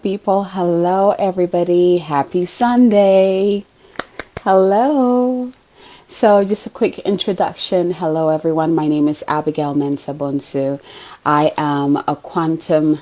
People, hello everybody. Happy Sunday. Hello. So, just a quick introduction. Hello everyone. My name is Abigail Mensah-Bonsu. I am a quantum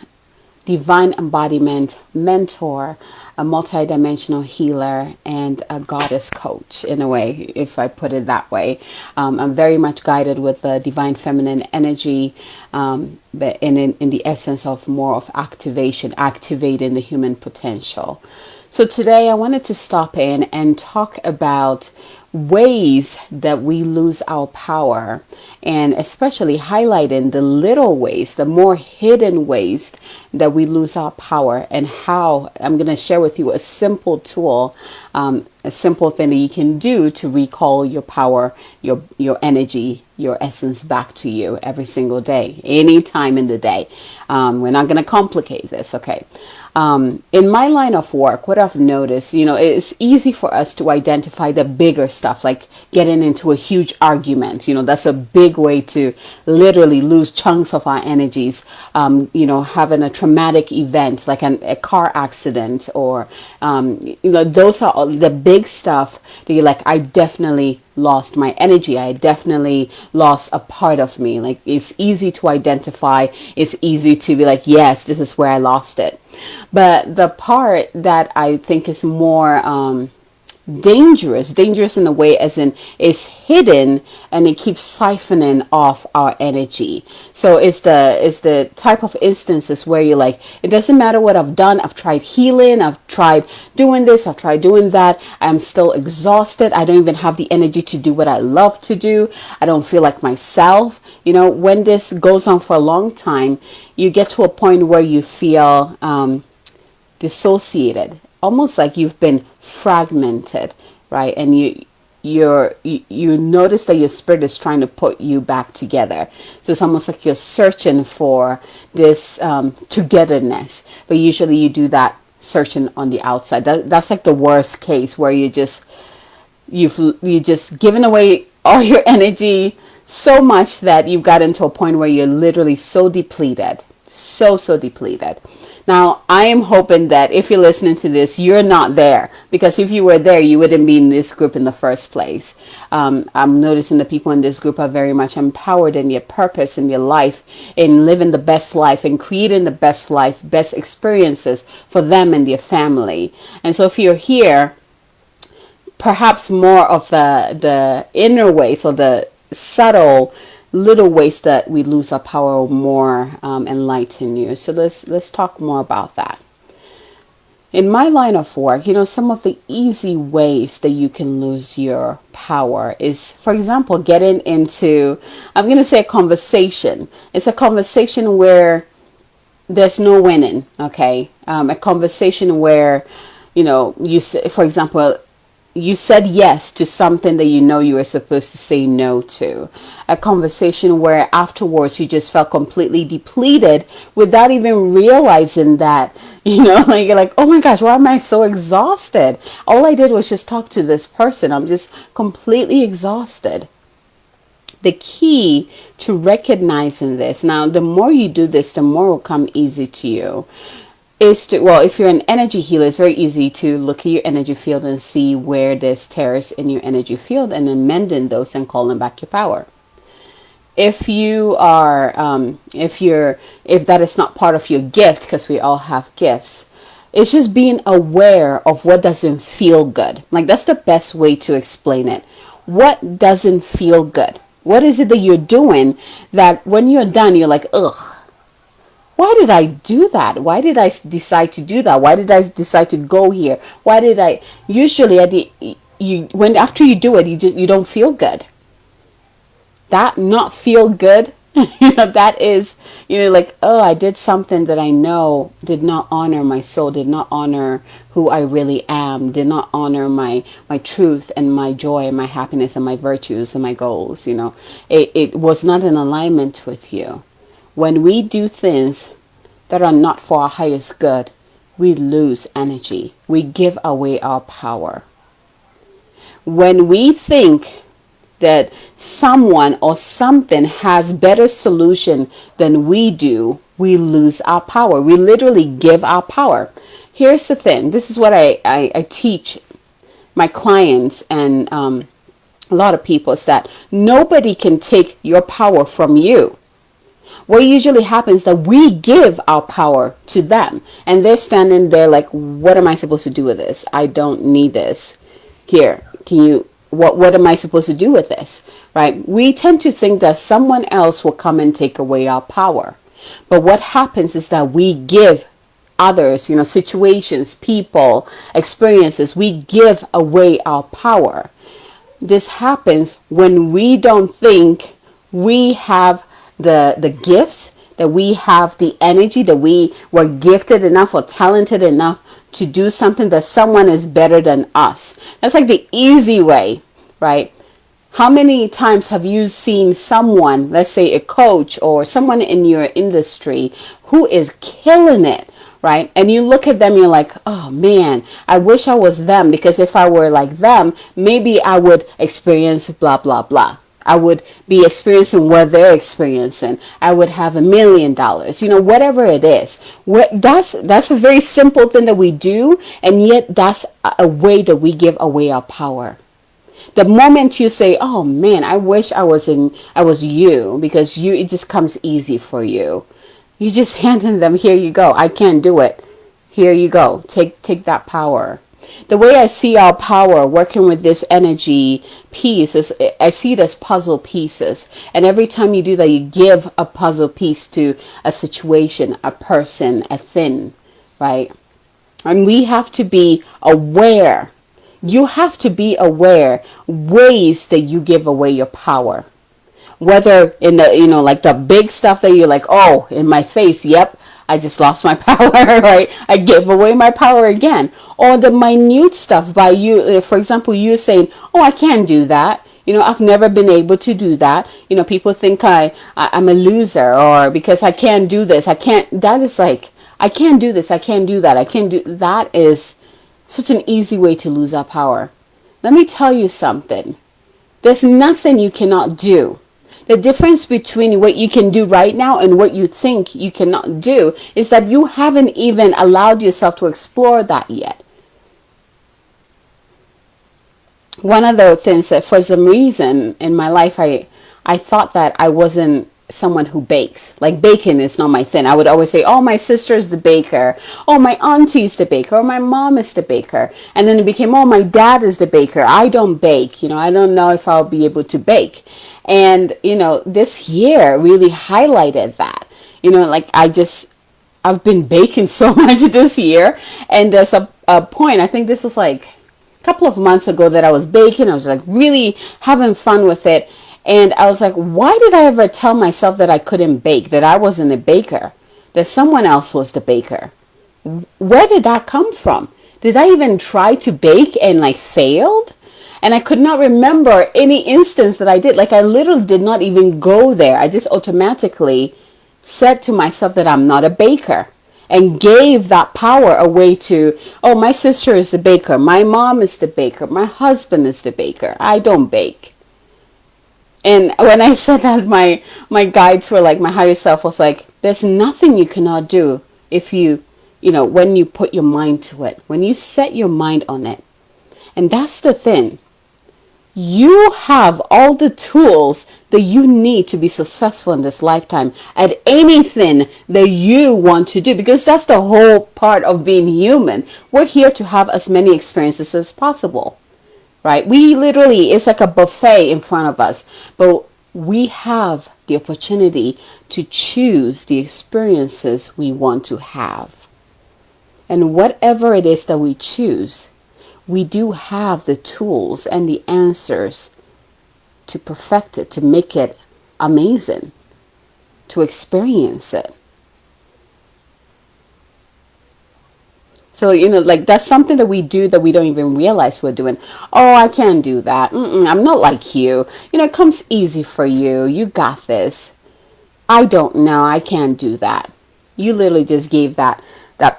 divine embodiment mentor, a multidimensional healer, and a goddess coach, in a way, if I put it that way. I'm very much guided with the divine feminine energy, but in the essence of more of activation, activating the human potential. So today I wanted to stop in and talk about ways that we lose our power, and especially highlighting the little ways, the more hidden ways that we lose our power, and how I'm going to share with you a simple tool, a simple thing that you can do to recall your power, your energy, your essence back to you every single day, any time in the day. We're not going to complicate this, okay? In my line of work, what I've noticed, it's easy for us to identify the bigger stuff, like getting into a huge argument. That's a big way to literally lose chunks of our energies. Having a traumatic event like a car accident, or, those are all the big stuff that you're like, I definitely lost my energy. I definitely lost a part of me. Like, it's easy to identify. It's easy to be like, yes, this is where I lost it. But the part that I think is more dangerous in a way, as in is hidden, and it keeps siphoning off our energy. So it's the type of instances where you're like, it doesn't matter what I've done. I've tried healing, I've tried doing this, I've tried doing that. I'm still exhausted. I don't even have the energy to do what I love to do. I don't feel like myself. When this goes on for a long time, you get to a point where you feel dissociated, almost like you've been fragmented, right? And you notice that your spirit is trying to put you back together. So it's almost like you're searching for this togetherness, but usually you do that searching on the outside. That's like the worst case, where you just given away all your energy so much that you've got into a point where you're literally so depleted, so depleted. Now, I am hoping that if you're listening to this, you're not there, because if you were there, you wouldn't be in this group in the first place. I'm noticing the people in this group are very much empowered in their purpose, in their life, in living the best life, and creating the best life, best experiences for them and their family. And so if you're here, perhaps more of the inner ways, or the subtle little ways that we lose our power, will more enlighten you. So let's talk more about that. In my line of work, some of the easy ways that you can lose your power is, for example, getting into, I'm going to say, a conversation. It's a conversation where there's no winning, okay? A conversation where, you say, for example, you said yes to something that you were supposed to say no to. A conversation where afterwards you just felt completely depleted without even realizing that, like, you're like, oh my gosh, why am I so exhausted? All I did was just talk to this person. I'm just completely exhausted. The key to recognizing this, now, the more you do this, the more it will come easy to you, is to, well, if you're an energy healer, it's very easy to look at your energy field and see where there's tears in your energy field, and then mending those and calling back your power. If you are, if that is not part of your gift, because we all have gifts, it's just being aware of what doesn't feel good. Like, that's the best way to explain it. What doesn't feel good? What is it that you're doing that when you're done, you're like, ugh, why did I do that? Why did I decide to do that? Why did I decide to go here? Why did I? Usually, after you do it, you don't feel good. That not feel good, that is, like, oh, I did something that I know did not honor my soul, did not honor who I really am, did not honor my truth and my joy and my happiness and my virtues and my goals. It was not in alignment with you. When we do things that are not for our highest good, we lose energy. We give away our power. When we think that someone or something has better solution than we do, we lose our power. We literally give our power. Here's the thing. This is what I teach my clients and a lot of people, is that nobody can take your power from you. What usually happens is that we give our power to them, and they're standing there like, what am I supposed to do with this? I don't need this. Here, can you, what am I supposed to do with this? Right? We tend to think that someone else will come and take away our power. But what happens is that we give others, situations, people, experiences, we give away our power. This happens when we don't think we have the gifts, that we have the energy, that we were gifted enough or talented enough to do something, that someone is better than us. That's like the easy way, right? How many times have you seen someone, let's say a coach or someone in your industry, who is killing it, right? And you look at them, you're like, oh man, I wish I was them, because if I were like them, maybe I would experience blah, blah, blah. I would be experiencing what they're experiencing. I would have $1 million, whatever it is. That's a very simple thing that we do, and yet that's a way that we give away our power. The moment you say, oh man, I wish I was you, because it just comes easy for you. You just handing them, here you go. I can't do it. Here you go. Take that power. The way I see our power working with this energy piece is, I see it as puzzle pieces. And every time you do that, you give a puzzle piece to a situation, a person, a thing, right? And we have to be aware. You have to be aware ways that you give away your power. Whether in the, like the big stuff that you're like, oh, in my face, yep, I just lost my power, right? I gave away my power again. Or the minute stuff by you, for example, you saying, oh, I can't do that. I've never been able to do that. People think I'm a loser, or because I can't do this. That is like, I can't do this. I can't do that. That is such an easy way to lose our power. Let me tell you something. There's nothing you cannot do. The difference between what you can do right now and what you think you cannot do is that you haven't even allowed yourself to explore that yet. One of the things that for some reason in my life, I thought that I wasn't someone who bakes. Like baking is not my thing. I would always say, oh, my sister is the baker. Oh, my auntie's the baker. Or my mom is the baker. And then it became, oh, my dad is the baker. I don't bake. I don't know if I'll be able to bake. And, this year really highlighted that. Like I've been baking so much this year. And there's a point, I think this was like a couple of months ago, that I was baking. I was like really having fun with it. And I was like, why did I ever tell myself that I couldn't bake, that I wasn't a baker, that someone else was the baker? Where did that come from? Did I even try to bake and failed? And I could not remember any instance that I did. Like I literally did not even go there. I just automatically said to myself that I'm not a baker, and gave that power away to, oh, my sister is the baker. My mom is the baker. My husband is the baker. I don't bake. And when I said that, my guides were like, my higher self was like, there's nothing you cannot do if when you put your mind to it, when you set your mind on it. And that's the thing. You have all the tools that you need to be successful in this lifetime at anything that you want to do, because that's the whole part of being human. We're here to have as many experiences as possible. Right? We literally, it's like a buffet in front of us, but we have the opportunity to choose the experiences we want to have. And whatever it is that we choose, we do have the tools and the answers to perfect it, to make it amazing, to experience it. So, that's something that we do that we don't even realize we're doing. Oh, I can't do that. I'm not like you. It comes easy for you. You got this. I don't know. I can't do that. You literally just gave that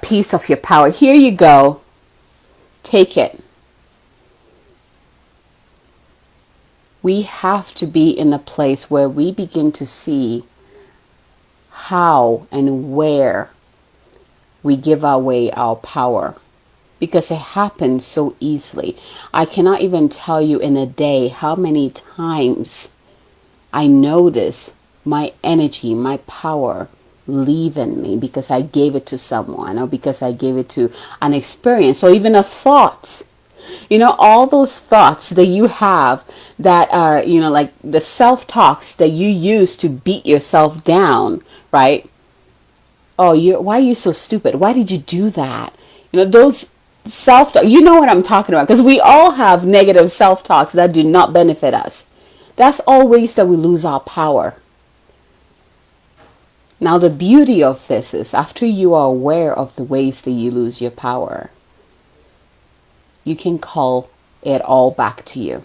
piece of your power. Here you go. Take it. We have to be in a place where we begin to see how and where we give away our power because it happens so easily. I cannot even tell you in a day how many times I notice my energy, my power leaving me because I gave it to someone or because I gave it to an experience or even a thought. All those thoughts that you have that are, like the self-talks that you use to beat yourself down, right? Oh, why are you so stupid? Why did you do that? Those self-talk, you know what I'm talking about, because we all have negative self-talks that do not benefit us. That's all ways that we lose our power. Now, the beauty of this is after you are aware of the ways that you lose your power, you can call it all back to you.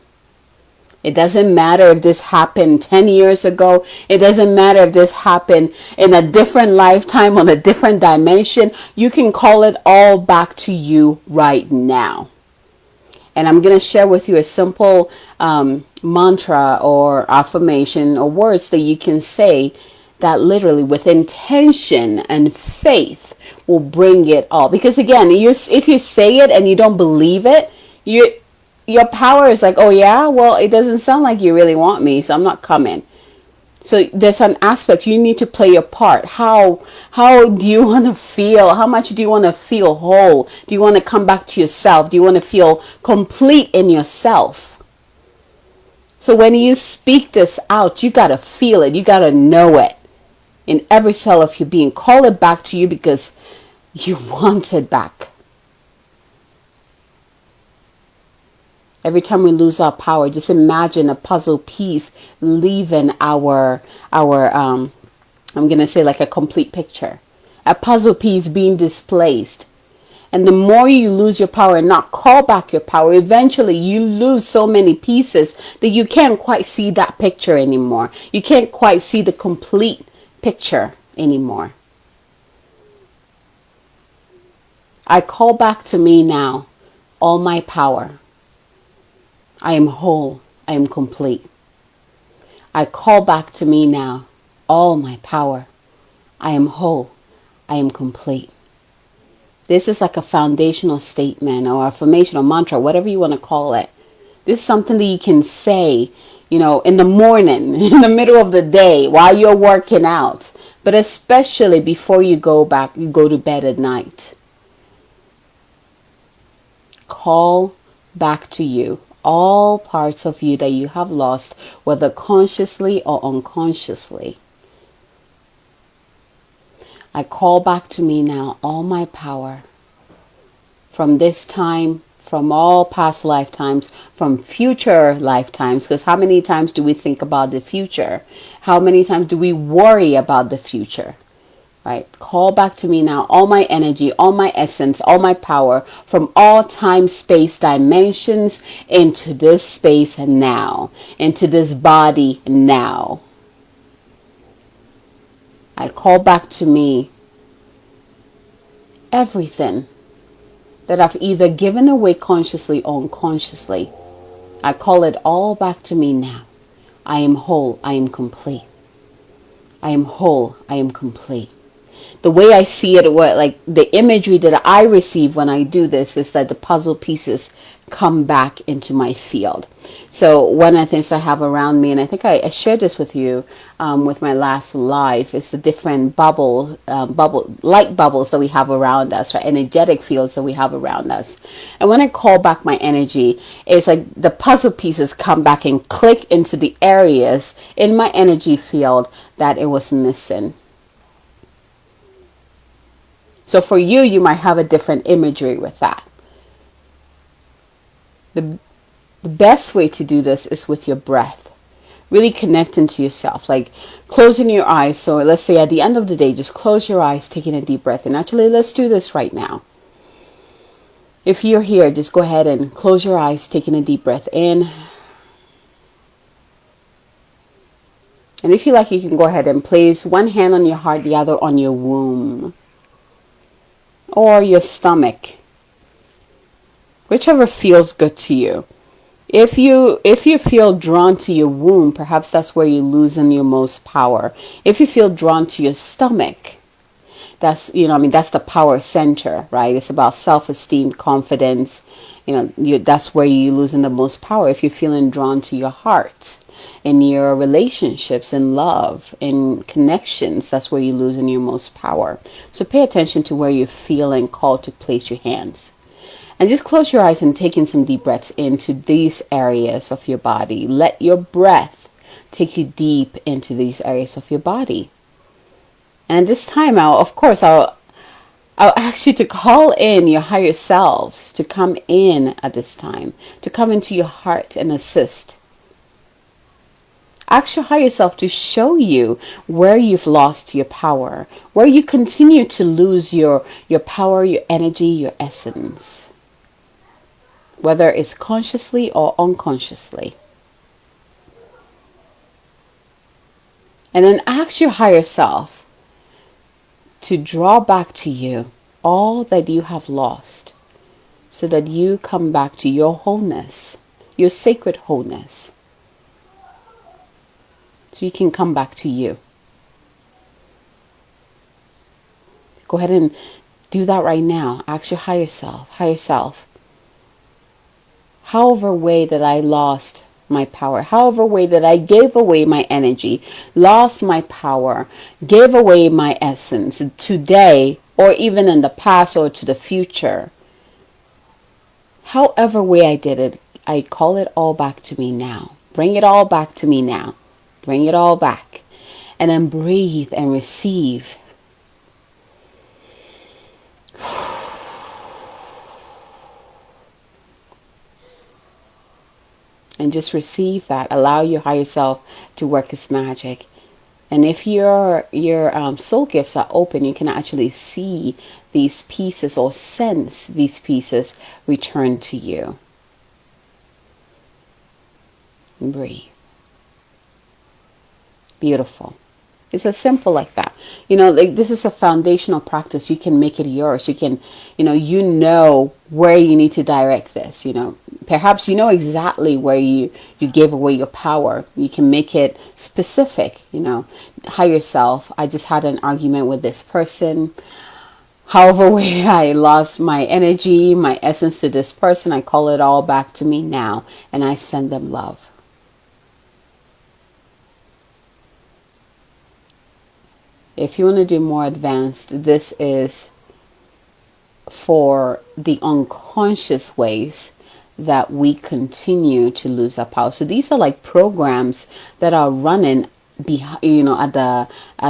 It doesn't matter if this happened 10 years ago. It doesn't matter if this happened in a different lifetime on a different dimension. You can call it all back to you right now. And I'm going to share with you a simple mantra or affirmation or words that you can say that literally with intention and faith will bring it all. Because again, if you say it and you don't believe it, your power is like, oh yeah, well, it doesn't sound like you really want me, so I'm not coming. So there's an aspect you need to play your part. How do you want to feel? How much do you want to feel whole? Do you want to come back to yourself? Do you want to feel complete in yourself? So when you speak this out, you got to feel it. You got to know it in every cell of your being. Call it back to you because you want it back. Every time we lose our power, just imagine a puzzle piece leaving I'm going to say like a complete picture. A puzzle piece being displaced. And the more you lose your power and not call back your power, eventually you lose so many pieces that you can't quite see that picture anymore. You can't quite see the complete picture anymore. I call back to me now all my power. I am whole. I am complete. I call back to me now all my power. I am whole. I am complete. This is like a foundational statement or affirmation or mantra, whatever you want to call it. This is something that you can say, in the morning, in the middle of the day, while you're working out, but especially before you go to bed at night. Call back to you all parts of you that you have lost, whether consciously or unconsciously. I call back to me now all my power from this time, from all past lifetimes, from future lifetimes, because how many times do we think about the future? How many times do we worry about the future? Right? Call back to me now all my energy, all my essence, all my power from all time, space, dimensions into this space and now, into this body now. I call back to me everything that I've either given away consciously or unconsciously. I call it all back to me now. I am whole. I am complete. I am whole. I am complete. The way I see it, like the imagery that I receive when I do this is that the puzzle pieces come back into my field. So one of the things I have around me, and I think I shared this with you with my last live, is the different light bubbles that we have around us, right? Energetic fields that we have around us. And when I call back my energy, it's like the puzzle pieces come back and click into the areas in my energy field that it was missing. So for you, you might have a different imagery with that. The best way to do this is with your breath. Really connecting to yourself, like closing your eyes. So let's say at the end of the day, just close your eyes, taking a deep breath. And actually, let's do this right now. If you're here, just go ahead and close your eyes, taking a deep breath in. And if you like, you can go ahead and place one hand on your heart, the other on your womb. Or your stomach, whichever feels good to you. If you feel drawn to your womb, perhaps that's where you're losing your most power. If you feel drawn to your stomach, that's the power center, right? It's about self-esteem, confidence. That's where you're losing the most power. If you're feeling drawn to your heart, in your relationships, in love, in connections, that's where you're losing your most power. So pay attention to where you're feeling called to place your hands. And just close your eyes and take in some deep breaths into these areas of your body. Let your breath take you deep into these areas of your body. And this time, I'll ask you to call in your higher selves to come in at this time, to come into your heart and assist. Ask your higher self to show you where you've lost your power, where you continue to lose your power, your energy, your essence, whether it's consciously or unconsciously. And then ask your higher self to draw back to you all that you have lost so that you come back to your wholeness, your sacred wholeness. So you can come back to you. Go ahead and do that right now. Ask your higher self, however way that I lost my power, however way that I gave away my energy, lost my power, gave away my essence today, or even in the past or to the future. However way I did it, I call it all back to me now. Bring it all back to me now. Bring it all back. And then breathe and receive. And just receive that. Allow your higher self to work its magic. And if your soul gifts are open, you can actually see these pieces or sense these pieces return to you. Breathe. Beautiful. It's as simple like that. This is a foundational practice. You can make it yours. You can, where you need to direct this. Perhaps you know exactly where you gave away your power. You can make it specific. Higher self. I just had an argument with this person. However way I lost my energy, my essence to this person, I call it all back to me now, and I send them love. If you want to do more advanced, this is for the unconscious ways that we continue to lose our power. So these are like programs that are running behind, at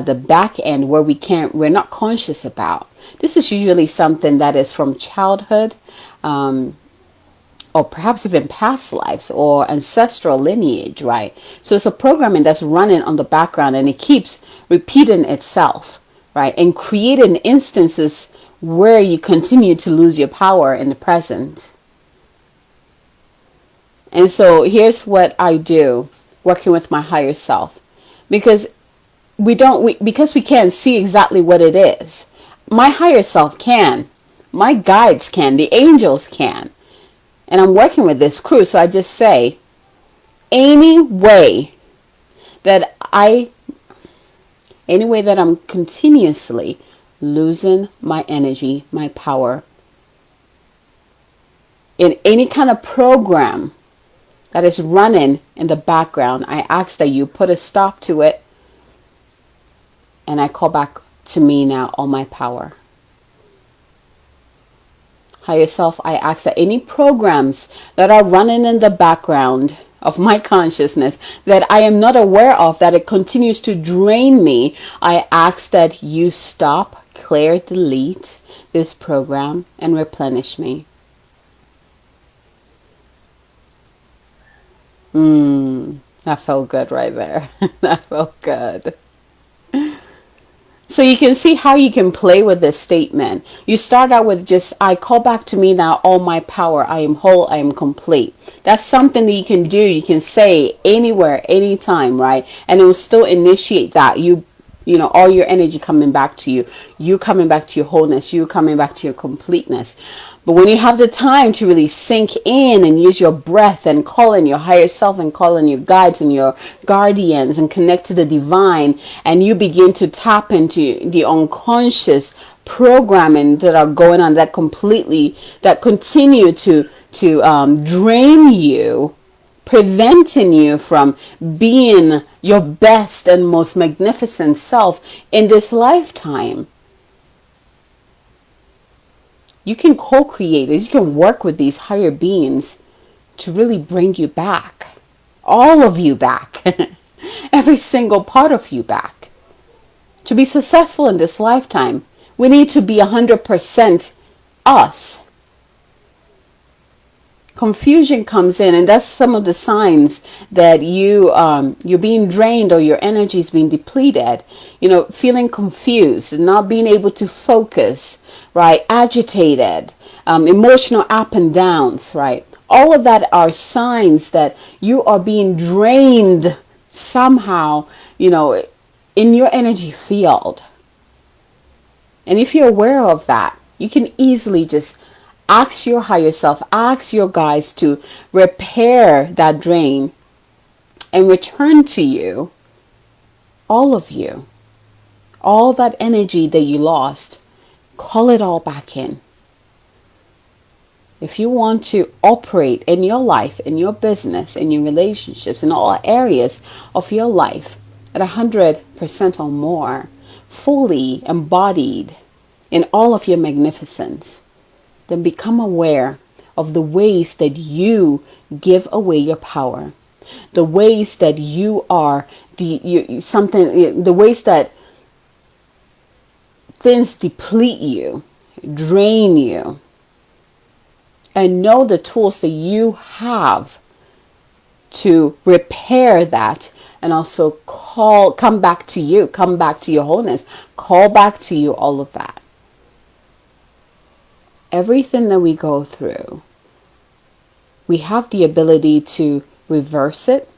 the back end where we're not conscious about. This is usually something that is from childhood, or perhaps even past lives or ancestral lineage, right? So it's a programming that's running on the background, and it keeps repeating itself, right? And creating instances where you continue to lose your power in the present. And so here's what I do working with my higher self, because because we can't see exactly what it is. My higher self can, my guides can, the angels can. And I'm working with this crew, so I just say, any way that I'm continuously losing my energy, my power, in any kind of program that is running in the background, I ask that you put a stop to it, and I call back to me now all my power. Higher self, I ask that any programs that are running in the background of my consciousness that I am not aware of, that it continues to drain me, I ask that you stop, clear, delete this program and replenish me. That felt good right there. That felt good. So you can see how you can play with this statement. You start out with just, I call back to me now all my power. I am whole. I am complete. That's something that you can do. You can say anywhere, anytime, right? And it will still initiate that. All your energy coming back to you. You coming back to your wholeness. You coming back to your completeness. But when you have the time to really sink in and use your breath and call in your higher self and call in your guides and your guardians and connect to the divine, and you begin to tap into the unconscious programming that are going on that continue to drain you, preventing you from being your best and most magnificent self in this lifetime. You can co-create it. You can work with these higher beings to really bring you back. All of you back. Every single part of you back. To be successful in this lifetime, we need to be 100% us. Confusion comes in, and that's some of the signs that you're being drained or your energy is being depleted. Feeling confused, not being able to focus, right? Agitated, emotional up and downs, right? All of that are signs that you are being drained somehow, in your energy field. And if you're aware of that, you can easily just ask your higher self, ask your guides to repair that drain and return to you, all of you, all that energy that you lost, call it all back in. If you want to operate in your life, in your business, in your relationships, in all areas of your life at 100% or more, fully embodied in all of your magnificence, then become aware of the ways that you give away your power, the ways that you are the ways that things deplete you, drain you, and know the tools that you have to repair that, and also come back to your wholeness, call back to you all of that. Everything that we go through, we have the ability to reverse it,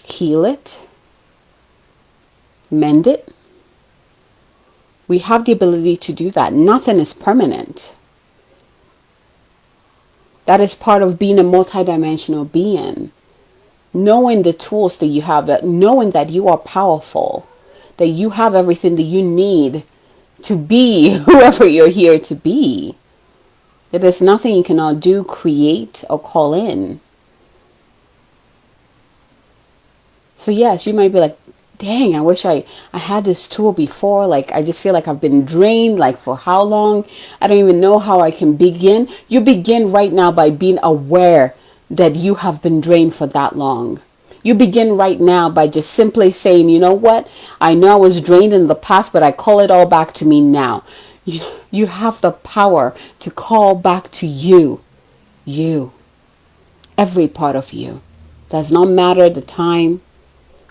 heal it, mend it. We have the ability to do that. Nothing is permanent. That is part of being a multidimensional being. Knowing the tools that you have, knowing that you are powerful, that you have everything that you need to be whoever you're here to be. That there's nothing you cannot do, create, or call in. So yes, you might be like, dang, I wish I had this tool before. Like, I just feel like I've been drained, like for how long? I don't even know how I can begin. You begin right now by being aware that you have been drained for that long. You begin right now by just simply saying, you know what? I know I was drained in the past, but I call it all back to me now. You have the power to call back to you, every part of you. Does not matter the time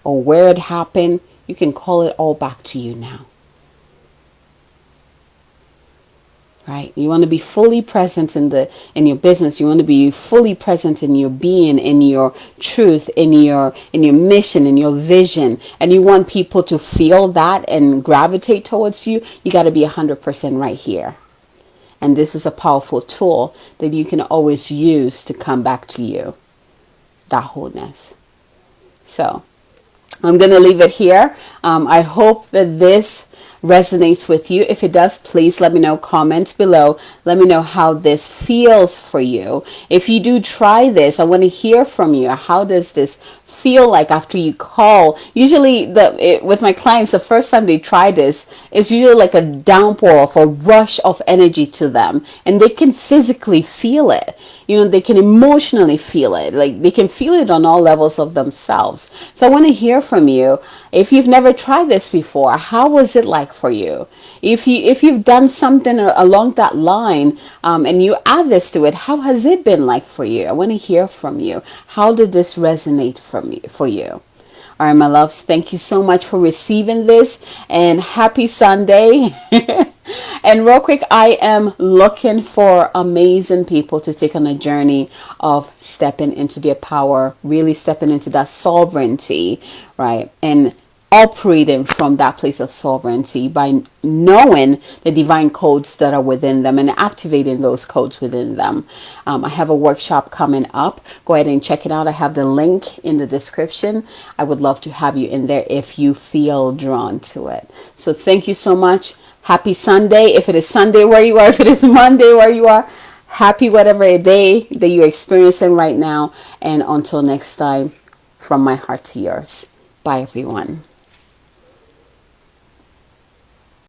or where it happened. You can call it all back to you now. Right? You want to be fully present in your business. You want to be fully present in your being, in your truth, in your mission, in your vision. And you want people to feel that and gravitate towards you. You got to be 100% right here. And this is a powerful tool that you can always use to come back to you, that wholeness. So I'm going to leave it here. I hope that this resonates with you. If it does, please let me know. Comments below. Let me know how this feels for you. If you do try this, I want to hear from you. How does this feel like after you call? Usually with my clients, the first time they try this, it's usually like a downpour of a rush of energy to them, and they can physically feel it. They can emotionally feel it. Like, they can feel it on all levels of themselves. So I want to hear from you. If you've never tried this before, how was it like for you? If you've done something along that line, and you add this to it, how has it been like for you? I want to hear from you. How did this resonate for you? All right, my loves, thank you so much for receiving this, and happy Sunday. And real quick, I am looking for amazing people to take on a journey of stepping into their power, really stepping into that sovereignty, right? And operating from that place of sovereignty by knowing the divine codes that are within them and activating those codes within them. I have a workshop coming up. Go ahead and check it out. I have the link in the description. I would love to have you in there if you feel drawn to it. So thank you so much. Happy Sunday. If it is Sunday where you are, if it is Monday where you are, happy whatever day that you're experiencing right now. And until next time, from my heart to yours. Bye, everyone.